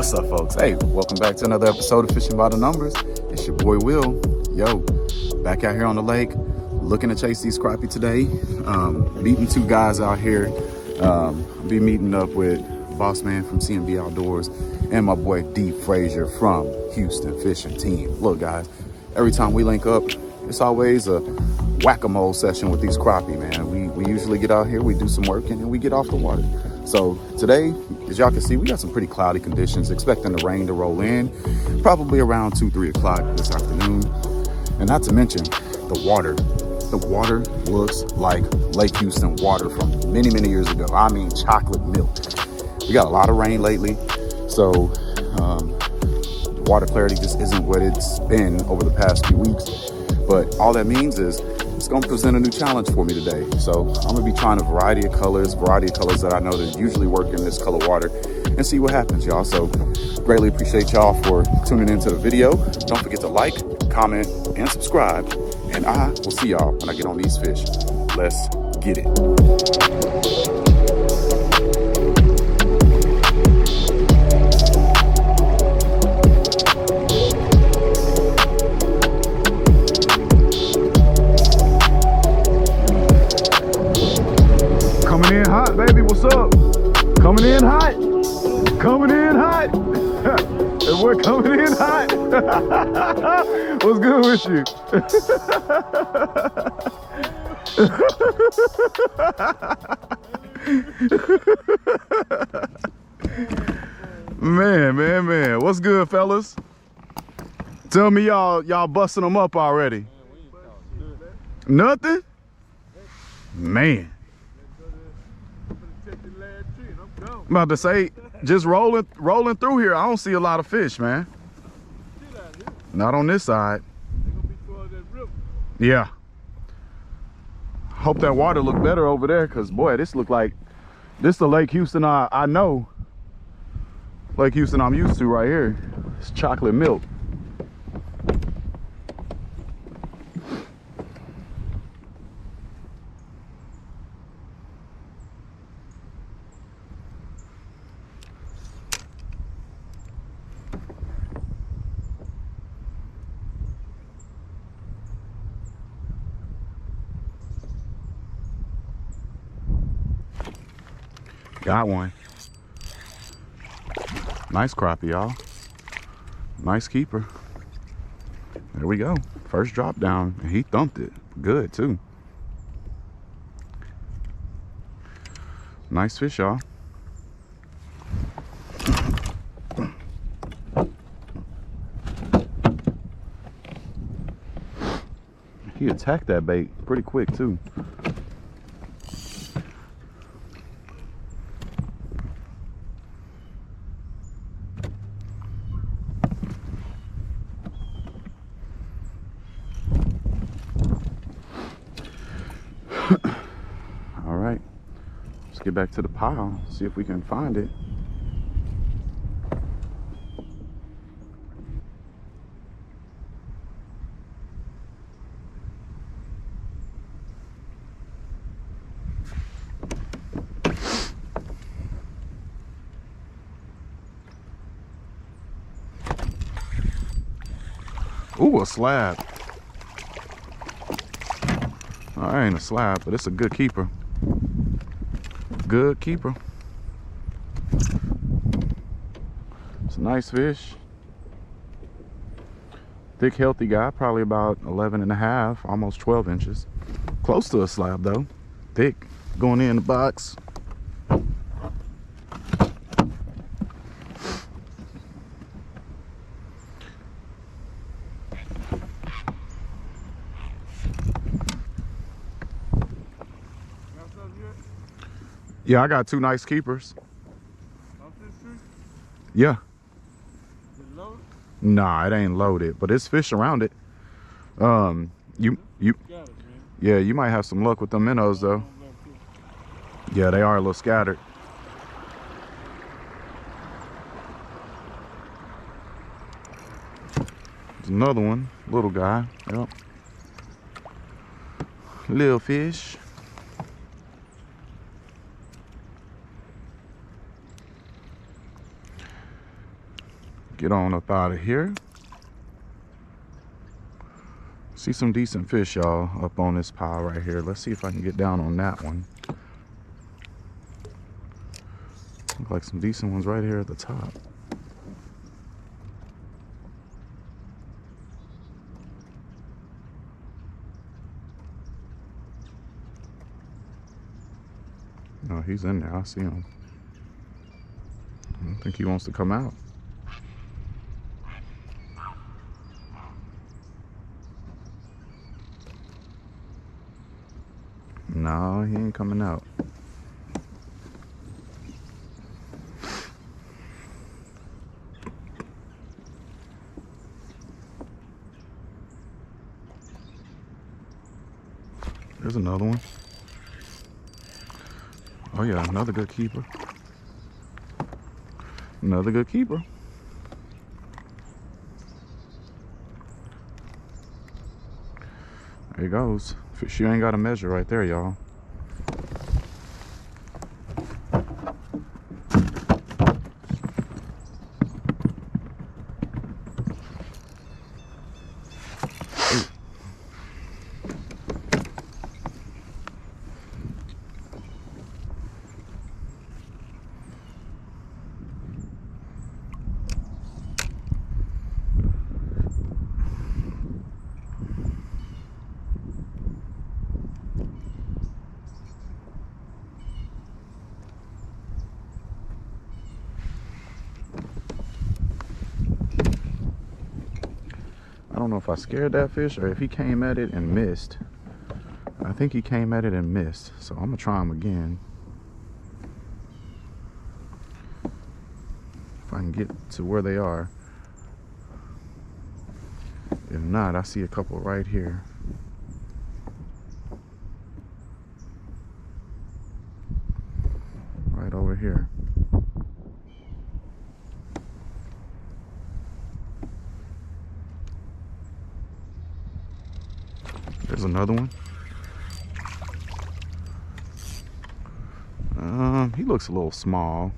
What's up, folks? Hey, welcome back to another episode of Fishing by the Numbers. It's your boy Will. Yo, back out here on the lake, looking to chase these crappie today. Meeting two guys out here. I'll be meeting up with Boss Man from CMB Outdoors and my boy D Frazier from Houston Fishing Team. Look, guys, every time we link up, it's always a whack-a-mole session with these crappie, man. We usually get out here, we do some work, and then we get off the water. So today, as y'all can see, we got some pretty cloudy conditions, expecting the rain to roll in probably around 2-3 o'clock this afternoon. And not to mention the water. The water looks like Lake Houston water from many years ago. I mean, chocolate milk. We got a lot of rain lately, so the water clarity just isn't what it's been over the past few weeks. But all that means is it's gonna present a new challenge for me today. So I'm gonna be trying a variety of colors that I know that usually work in this color water, and see what happens, y'all. So greatly appreciate y'all for tuning into the video. Don't forget to like, comment, and subscribe. And I will see y'all when I get on these fish. Let's get it. Coming in hot, baby. What's up? Coming in hot. Coming in hot. And we're coming in hot. What's good with you? Man. What's good, fellas? Tell me y'all busting them up already. Nothing? Man. I'm about to say, just rolling through here, I don't see a lot of fish, man. Not on this side. Yeah. Hope that water look better over there, because boy, this look like this the Lake Houston I know. Lake Houston I'm used to right here. It's chocolate milk. Got one. Nice crappie, y'all. Nice keeper. There we go. First drop down, and he thumped it good too. Nice fish, y'all. He attacked that bait pretty quick too. All right, let's get back to the pile, see if we can find it. Ooh, a slab. Oh, that ain't a slab, but it's a good keeper. Good keeper. It's a nice fish. Thick, healthy guy, probably about 11.5, almost 12 inches. Close to a slab though. Thick, going in the box. Yeah, I got two nice keepers. Yeah. Is it loaded? Nah, it ain't loaded, but it's fish around it. You yeah, you might have some luck with them minnows though. Yeah, they are a little scattered. There's another one, little guy. Yep. Little fish. Get on up out of here. See some decent fish, y'all, up on this pile right here. Let's see if I can get down on that one. Look like some decent ones right here at the top. No, he's in there. I see him. I don't think he wants to come out. No, he ain't coming out. There's another one. Oh yeah, another good keeper. Another good keeper. There he goes. Fish, you ain't got a measure right there, y'all. I don't know if I scared that fish or if he came at it and missed. I think he came at it and missed, so I'm gonna try him again. If I can get to where they are. If not, I see a couple right here. Right over here. There's another one. He looks a little small.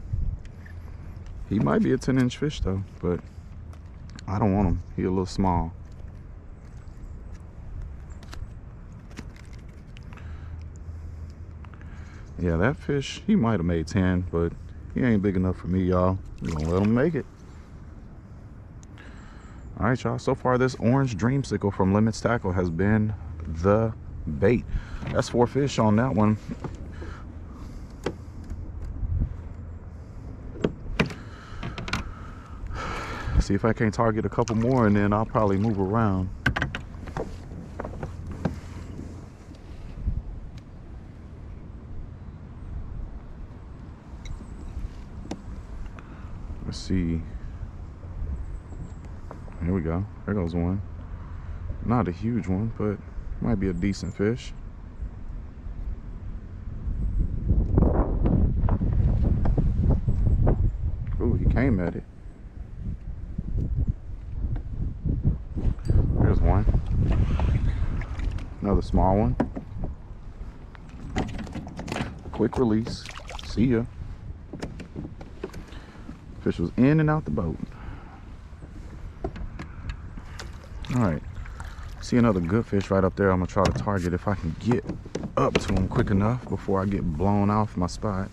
He might be a 10-inch fish though, but I don't want him. He's a little small. Yeah, that fish, he might have made 10, but he ain't big enough for me, y'all. We're gonna let him make it. All right, y'all. So far, this orange dreamsicle from Limits Tackle has been the bait. That's 4 fish on that one. See if I can target a couple more, and then I'll probably move around. Let's see. Here we go. There goes one. Not a huge one, but might be a decent fish. Ooh, he came at it. There's one. Another small one. Quick release. See ya. Fish was in and out the boat. All right. See another good fish right up there. I'm gonna try to target if I can get up to him quick enough before I get blown off my spot.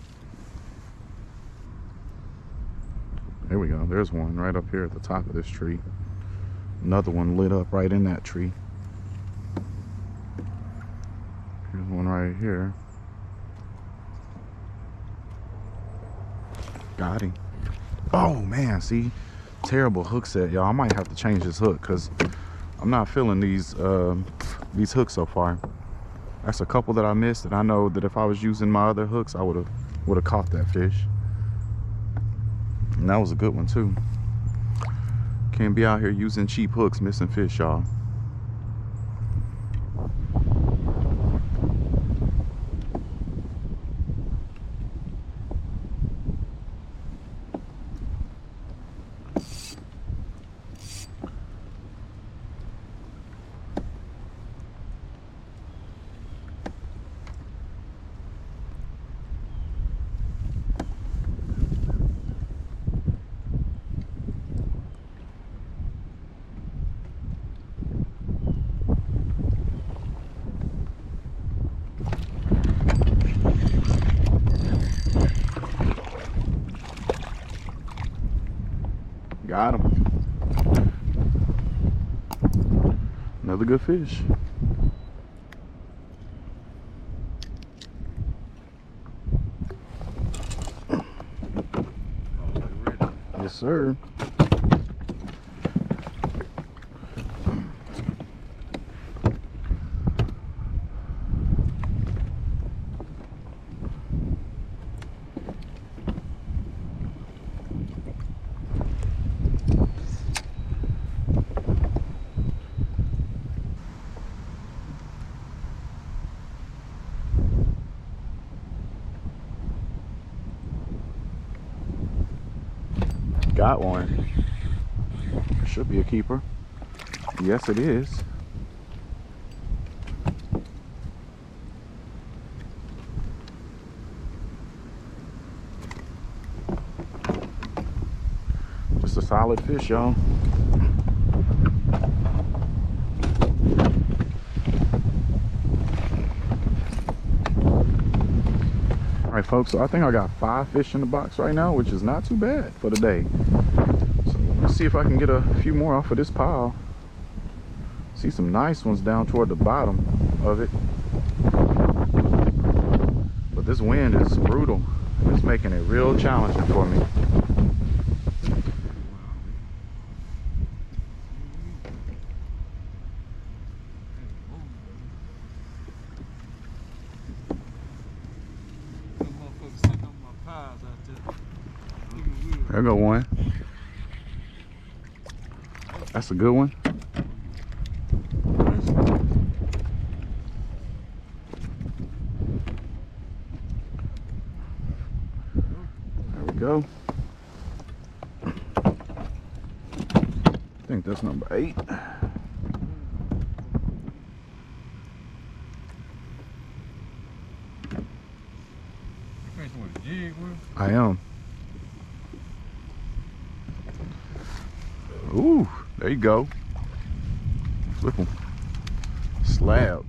There we go. There's one right up here at the top of this tree. Another one lit up right in that tree. Here's one right here. Got him. Oh man, see? Terrible hook set, y'all. I might have to change this hook because I'm not feeling these hooks so far. That's a couple that I missed, and I know that if I was using my other hooks, I would have caught that fish. And that was a good one too. Can't be out here using cheap hooks, missing fish, y'all. good fish. Yes, sir. Got one. Should be a keeper. Yes, it is. Just a solid fish, y'all. All right, folks, so I think I got 5 fish in the box right now, which is not too bad for the day. So let's see if I can get a few more off of this pile. See some nice ones down toward the bottom of it. But this wind is brutal. It's making it real challenging for me. There go one. That's a good one. There we go. I think that's number 8. I am. Ooh, there you go. Flip them. Slab.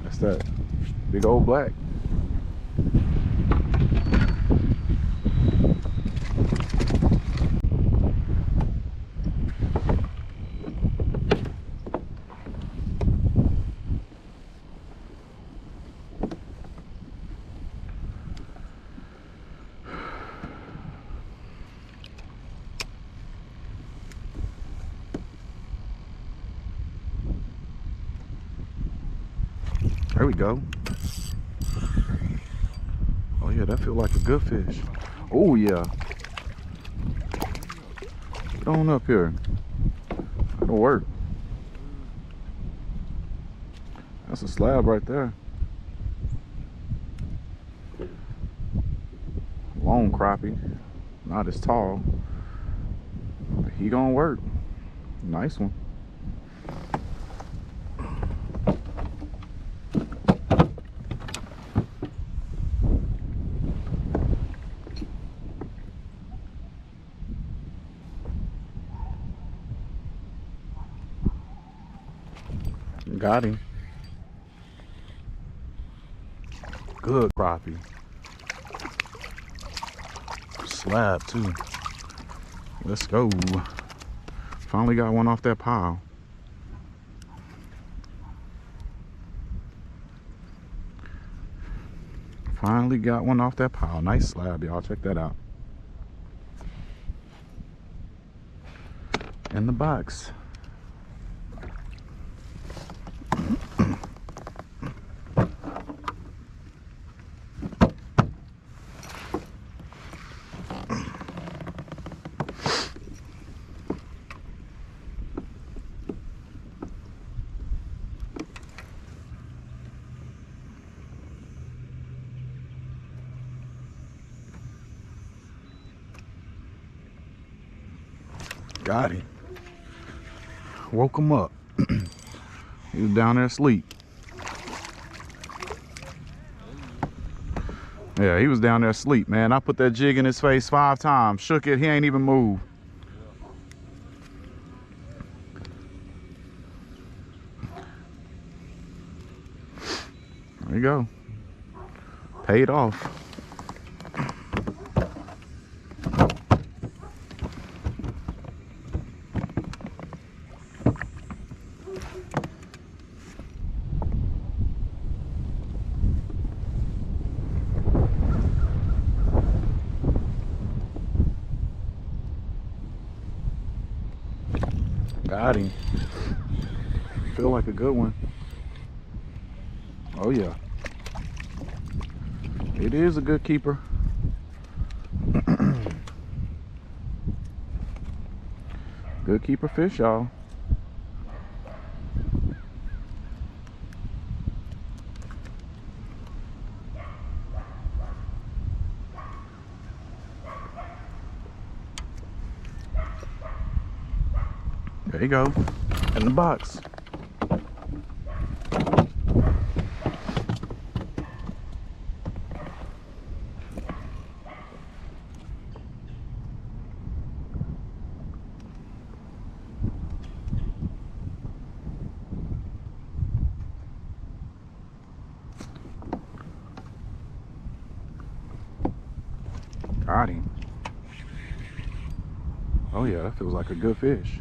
That's that big old black. There we go. Oh yeah, that feels like a good fish. Oh yeah. Get on up here. That'll work. That's a slab right there. Long crappie. Not as tall. But he gonna work. Nice one. Got him. Good crappie. Slab too. Let's go. Finally got one off that pile. Finally got one off that pile. Nice slab, y'all. Check that out. In the box. Got him. Woke him up. He was down there asleep. Yeah, he was down there asleep, man. I put that jig in his face 5 times. Shook it. He ain't even moved. There you go. Paid off. Got him. Feel like a good one. Oh yeah. It is a good keeper. Good keeper fish, y'all. There you go, in the box. Got him. Oh yeah, that feels like a good fish.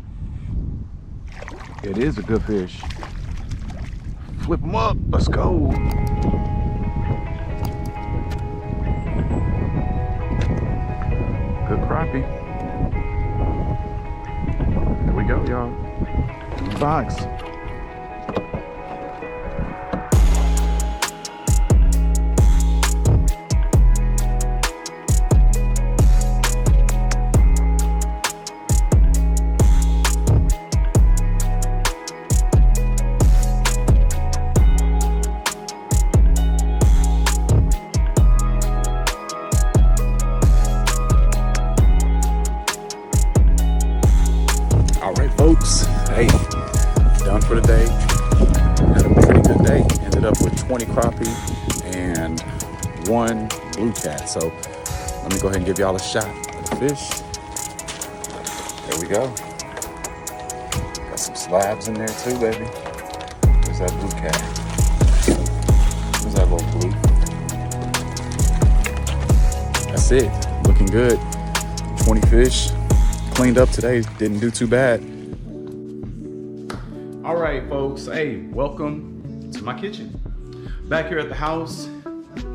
It is a good fish. Flip them up. Let's go. Good crappie. There we go, y'all. Box. Folks, hey, done for the day. Had a pretty good day. Ended up with 20 crappie and 1 blue cat. So let me go ahead and give y'all a shot of the fish. There we go. Got some slabs in there too, baby. There's that blue cat. There's that little blue. That's it. Looking good. 20 fish. Cleaned up today. Didn't do too bad. All right, folks, hey, welcome to my kitchen. Back here at the house,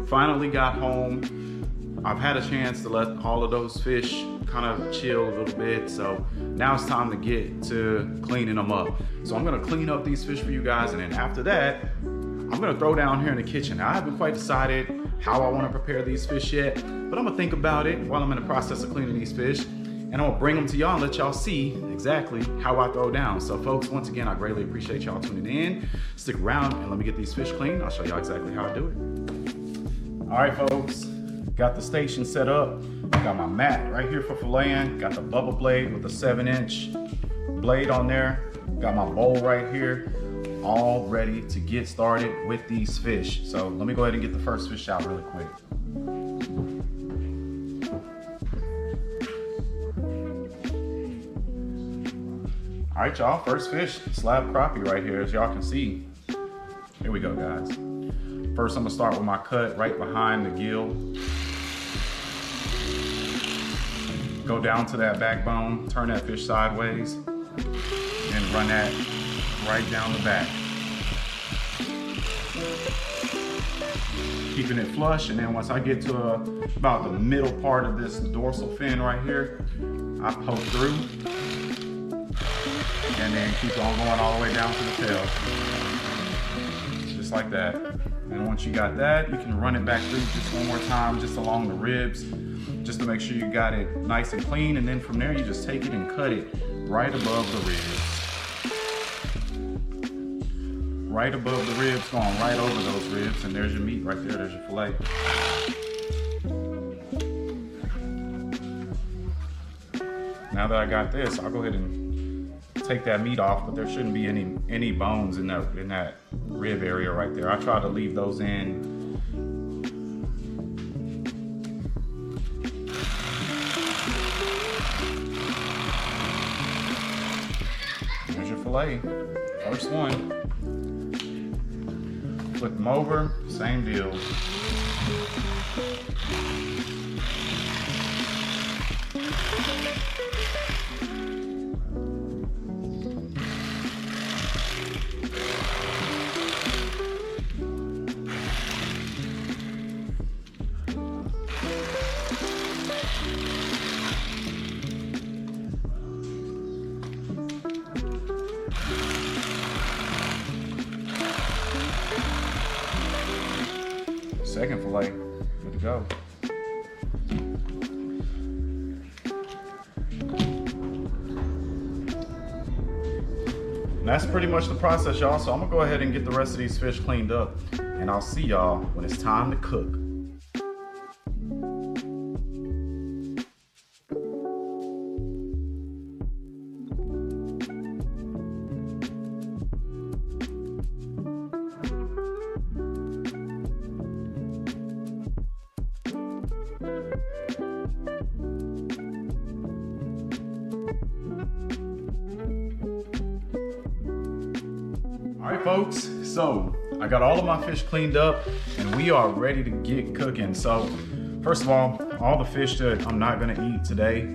finally got home. I've had a chance to let all of those fish kind of chill a little bit, so now it's time to get to cleaning them up. So I'm gonna clean up these fish for you guys, and then after that, I'm gonna throw down here in the kitchen. Now, I haven't quite decided how I wanna prepare these fish yet, but I'm gonna think about it while I'm in the process of cleaning these fish. And I'm gonna bring them to y'all and let y'all see exactly how I throw down. So folks, once again, I greatly appreciate y'all tuning in. Stick around and let me get these fish clean. I'll show y'all exactly how I do it. All right, folks, got the station set up. Got my mat right here for filleting. Got the bubble blade with the 7-inch blade on there. Got my bowl right here, all ready to get started with these fish. So let me go ahead and get the first fish out really quick. All right, y'all, first fish, slab crappie right here, as y'all can see. Here we go, guys. First, I'm gonna start with my cut right behind the gill. Go down to that backbone, turn that fish sideways, and run that right down the back. Keeping it flush, and then once I get to about the middle part of this dorsal fin right here, I poke through. And then keep on going all the way down to the tail. Just like that. And once you got that, you can run it back through just one more time, just along the ribs, just to make sure you got it nice and clean. And then from there, you just take it and cut it right above the ribs. Right above the ribs, going right over those ribs. And there's your meat right there, there's your fillet. Now that I got this, I'll go ahead and take that meat off, but there shouldn't be any bones in that rib area right there. I try to leave those in. Here's your fillet, first one. Flip them over, same deal. second fillet. Good to go. And that's pretty much the process, y'all. So I'm gonna go ahead and get the rest of these fish cleaned up, and I'll see y'all when it's time to cook. All right, folks, so I got all of my fish cleaned up and we are ready to get cooking. So first of all the fish that I'm not gonna eat today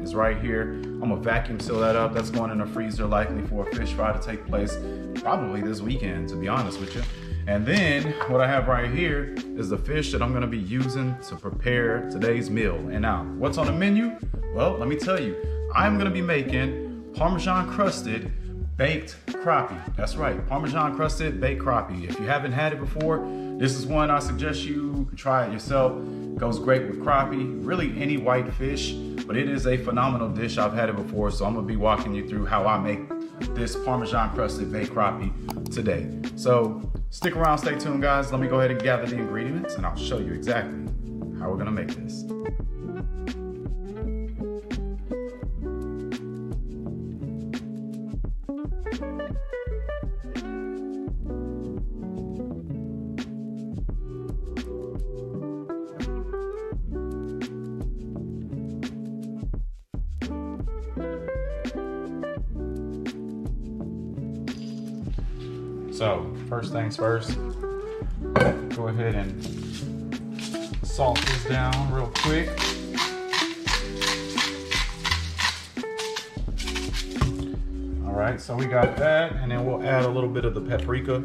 is right here. I'm gonna vacuum seal that up. That's going in the freezer likely for a fish fry to take place probably this weekend, to be honest with you. And then what I have right here is the fish that I'm gonna be using to prepare today's meal. And now, what's on the menu? Well, let me tell you, I'm gonna be making Parmesan crusted baked crappie. That's right, Parmesan crusted baked crappie. If you haven't had it before, this is one I suggest you try it yourself. It goes great with crappie, really any white fish, but it is a phenomenal dish. I've had it before, so I'm gonna be walking you through how I make this Parmesan crusted baked crappie today. So stick around, stay tuned, guys. Let me go ahead and gather the ingredients and I'll show you exactly how we're gonna make this. So first things first, go ahead and salt this down real quick. All right, so we got that, and then we'll add a little bit of the paprika.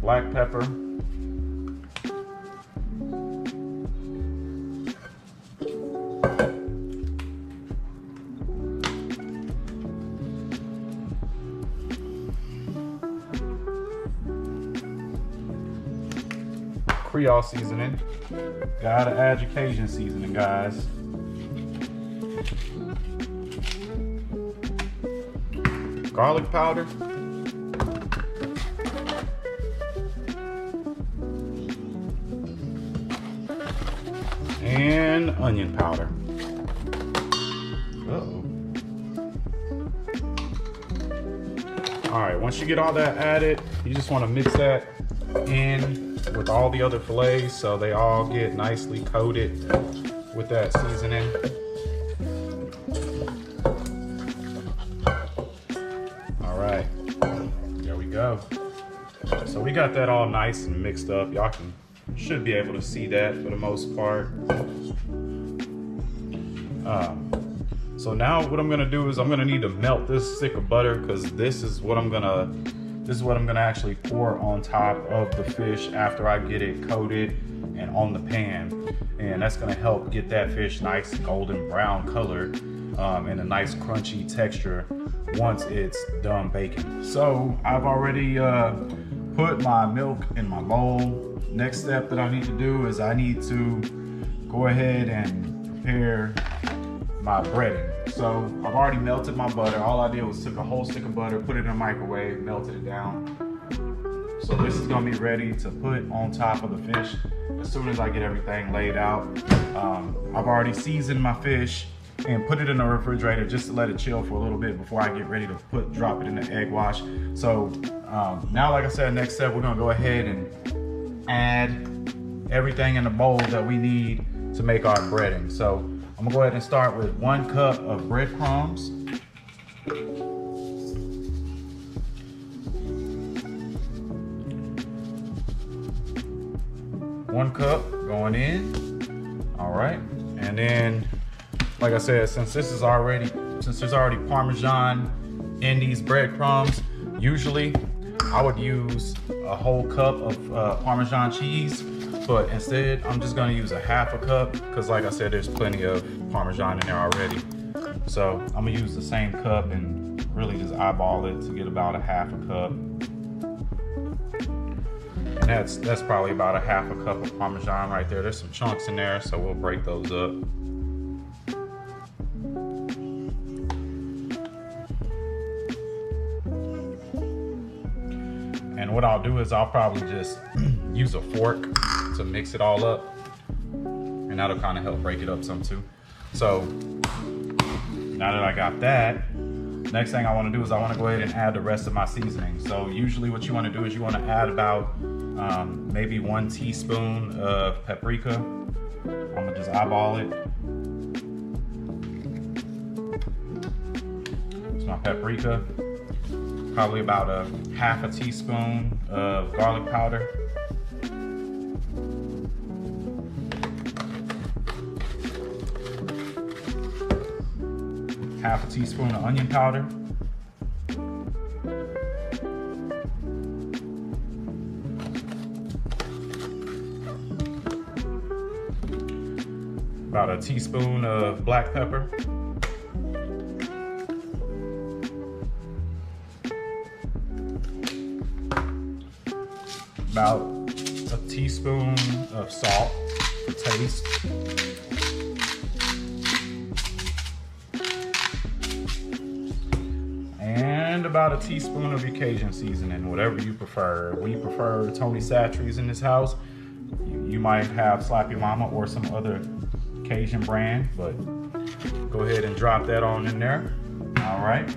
Black pepper. Creole seasoning. Gotta add your Cajun seasoning, guys. Garlic powder. And onion powder. Uh-oh. All right, once you get all that added, you just want to mix that in with all the other fillets so they all get nicely coated with that seasoning. All right, there we go. So we got that all nice and mixed up. Y'all should be able to see that for the most part. So now what I'm gonna do is I'm gonna need to melt this stick of butter, because this is what I'm gonna actually pour on top of the fish after I get it coated and on the pan. And that's gonna help get that fish nice golden brown colored and a nice crunchy texture once it's done baking. So I've already put my milk in my bowl. Next step that I need to do is I need to go ahead and prepare my breading. So I've already melted my butter. All I did was took a whole stick of butter, put it in the microwave, melted it down. So this is gonna be ready to put on top of the fish as soon as I get everything laid out. I've already seasoned my fish and put it in the refrigerator just to let it chill for a little bit before I get ready to drop it in the egg wash. So now, like I said, next step, we're gonna go ahead and add everything in the bowl that we need to make our breading. So I'm gonna go ahead and start with 1 cup of breadcrumbs. 1 cup going in. All right, and then, like I said, since there's already Parmesan in these breadcrumbs, usually I would use a whole cup of Parmesan cheese, but instead I'm just gonna use a 1/2 cup, because like I said, there's plenty of Parmesan in there already. So I'm gonna use the same cup and really just eyeball it to get about a half a cup. And that's probably about a half a cup of Parmesan right there. There's some chunks in there, so we'll break those up. And what I'll do is I'll probably just use a fork to mix it all up. And that'll kind of help break it up some too. So now that I got that, next thing I want to do is I want to go ahead and add the rest of my seasoning. So usually what you want to do is you want to add about maybe 1 teaspoon of paprika. I'm gonna just eyeball it. It's my paprika. Probably about a half a teaspoon of garlic powder. Half a teaspoon of onion powder. About a teaspoon of black pepper. About a teaspoon of salt for taste. And about a teaspoon of your Cajun seasoning, whatever you prefer. We prefer Tony Chachere's in this house. You might have Slappy Mama or some other Cajun brand, but go ahead and drop that on in there. All right.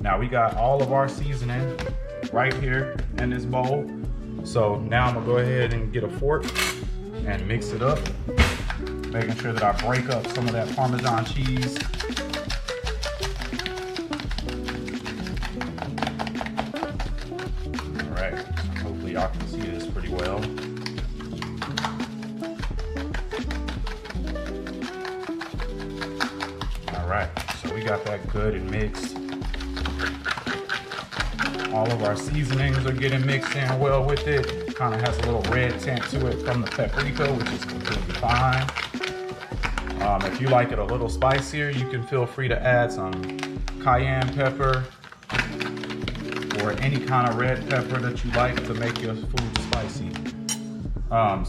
Now we got all of our seasoning right here in this bowl. So now I'm gonna go ahead and get a fork and mix it up, making sure that I break up some of that Parmesan cheese. All right, hopefully y'all can see this pretty well. All right, so we got that good and mixed. All of our seasonings are getting mixed in well with it. Kind of has a little red tint to it from the paprika, which is completely fine. If you like it a little spicier, you can feel free to add some cayenne pepper or any kind of red pepper that you like to make your food spicy.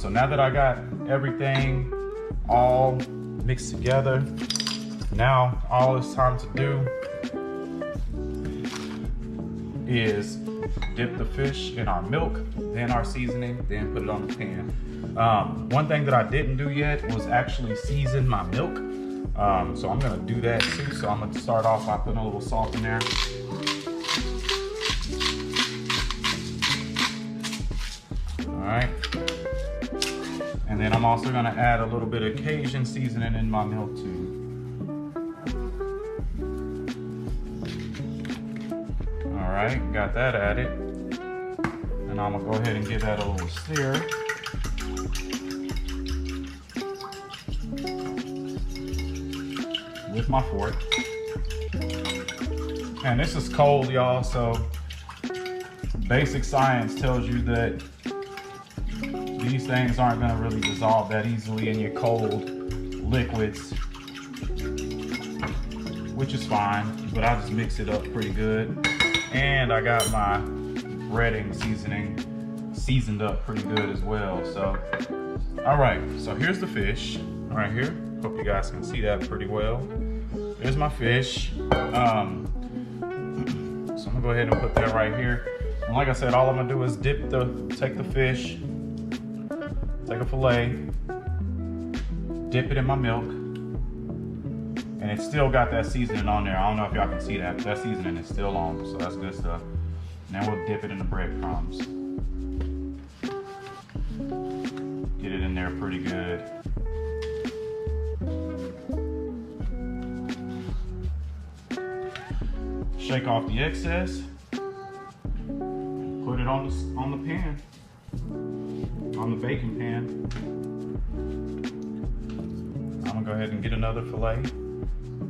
So now that I got everything all mixed together, now all it's time to do is dip the fish in our milk, then our seasoning, then put it on the pan. One thing that I didn't do yet was actually season my milk. So I'm gonna do that too. So I'm gonna start off by putting a little salt in there. All right. And then I'm also gonna add a little bit of Cajun seasoning in my milk too. All right, got that added. And I'm gonna go ahead and give that a little stir. With my fork. And this is cold, y'all, so basic science tells you that these things aren't gonna really dissolve that easily in your cold liquids, which is fine, but I just mix it up pretty good. And I got my breading seasoning seasoned up pretty good as well. So, all right, so here's the fish right here. Hope you guys can see that pretty well. There's my fish. So I'm gonna go ahead and put that right here. And like I said, all I'm gonna do is take the fish, take a fillet, dip it in my milk, and it's still got that seasoning on there. I don't know if y'all can see that. That seasoning is still on, so that's good stuff. Now we'll dip it in the breadcrumbs. Get it in there pretty good. Shake off the excess. Put it on the pan, on the baking pan. I'm gonna go ahead and get another fillet.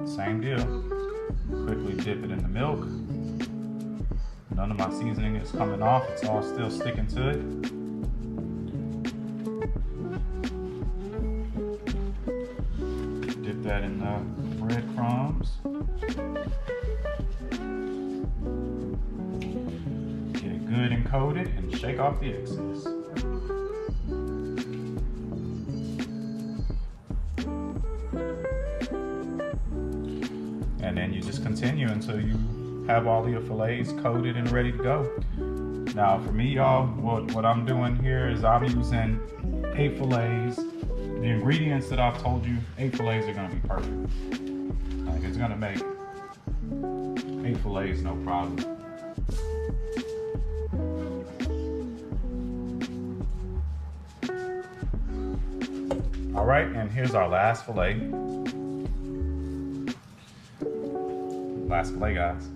Same deal. Quickly dip it in the milk. None of my seasoning is coming off. It's all still sticking to it. Dip that in the breadcrumbs. coat it and shake off the excess. And then you just continue until you have all of your fillets coated and ready to go. Now for me, y'all, what I'm doing here is I'm using 8 fillets. The ingredients that I've told you, 8 fillets are gonna be perfect. Like, it's gonna make 8 fillets no problem. All right, and here's our last fillet. Last fillet, guys.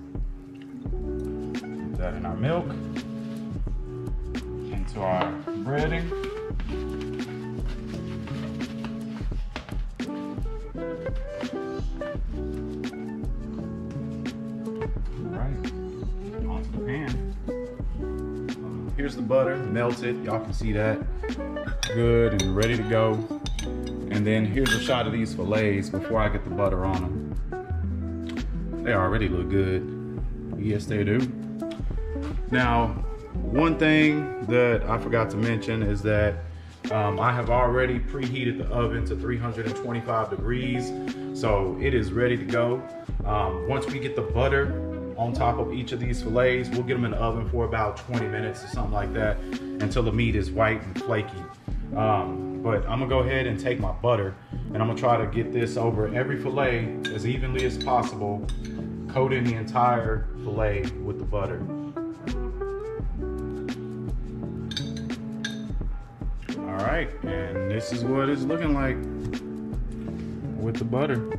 Put that in our milk, into our breading. All right, onto the pan. Here's the butter, melted. Y'all can see that. Good and ready to go. And then here's a shot of these fillets before I get the butter on them. They already look good. Yes, they do. Now, one thing that I forgot to mention is that I have already preheated the oven to 325 degrees. So it is ready to go. Once we get the butter on top of each of these fillets, we'll get them in the oven for about 20 minutes or something like that until the meat is white and flaky. But I'm gonna go ahead and take my butter and I'm gonna try to get this over every fillet as evenly as possible, coating the entire fillet with the butter. All right, and this is what it's looking like with the butter.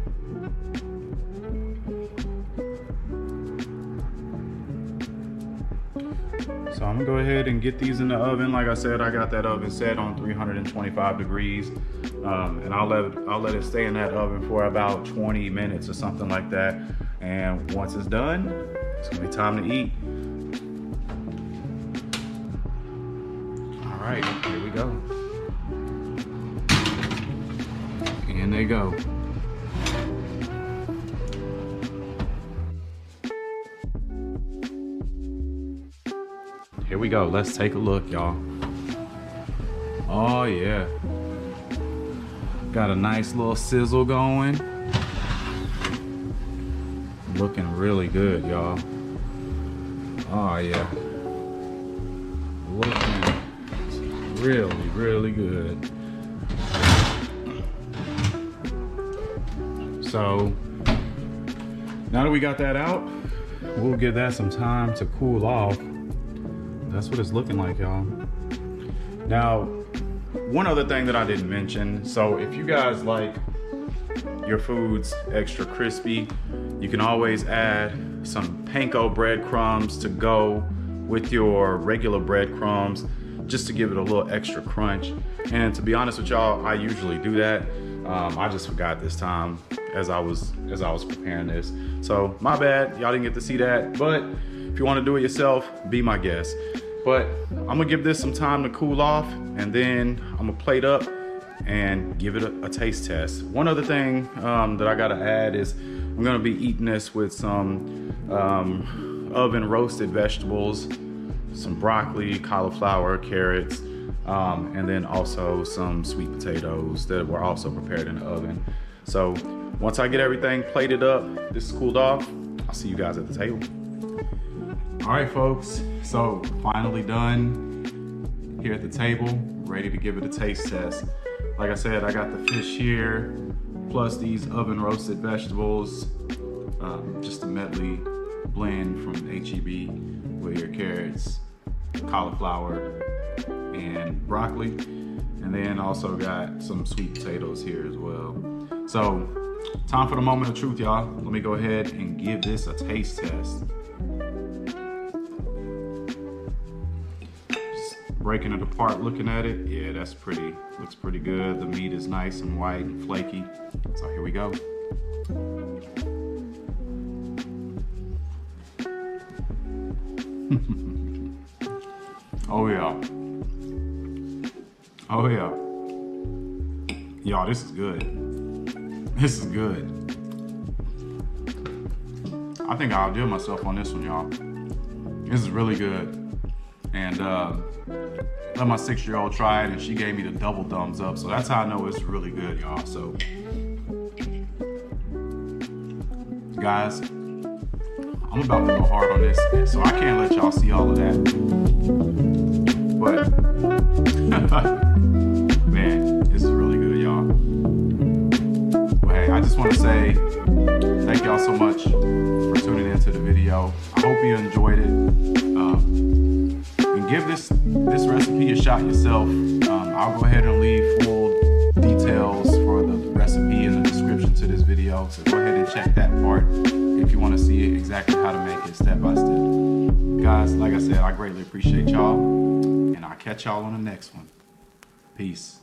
So I'm gonna go ahead and get these in the oven. Like I said, I got that oven set on 325 degrees, and I'll let it stay in that oven for about 20 minutes or something like that. And once it's done, it's gonna be time to eat. All right, here we go. In they go. Here we go, let's take a look, y'all. Oh yeah. Got a nice little sizzle going. Looking really good, y'all. Oh yeah. Looking really, really good. So, now that we got that out, we'll give that some time to cool off. That's what it's looking like, y'all. Now, one other thing that I didn't mention, so if you guys like your foods extra crispy, you can always add some Panko breadcrumbs to go with your regular breadcrumbs, just to give it a little extra crunch. And to be honest with y'all, I usually do that. I just forgot this time as I was preparing this. So my bad, y'all didn't get to see that, but if you want to do it yourself, be my guest. But I'm gonna give this some time to cool off, and then I'm gonna plate up and give it a taste test. One other thing that I gotta add is I'm gonna be eating this with some oven roasted vegetables, some broccoli, cauliflower, carrots, and then also some sweet potatoes that were also prepared in the oven. So once I get everything plated up, this is cooled off, I'll see you guys at the table. All right, folks, so finally done here at the table, ready to give it a taste test. Like I said, I got the fish here, plus these oven roasted vegetables, just a medley blend from HEB with your carrots, cauliflower, and broccoli. And then also got some sweet potatoes here as well. So, time for the moment of truth, y'all. Let me go ahead and give this a taste test. Breaking it apart, looking at it, yeah, that's pretty, looks pretty good. The meat is nice and white and flaky. So here we go. Oh yeah. Oh yeah. Y'all, this is good. This is good. I think I'll outdid myself on this one, y'all. This is really good. and let my 6-year-old try it, and she gave me the double thumbs up. So that's how I know it's really good, y'all. So guys, I'm about to go hard on this, so I can't let y'all see all of that. But man, this is really good, y'all. But hey, I just want to say thank y'all so much for tuning into the video. I hope you enjoyed it. And give this recipe a shot yourself. I'll go ahead and leave full details for the recipe in the description to this video. So go ahead and check that part if you want to see exactly how to make it step by step. Guys, like I said, I greatly appreciate y'all, and I'll catch y'all on the next one. Peace.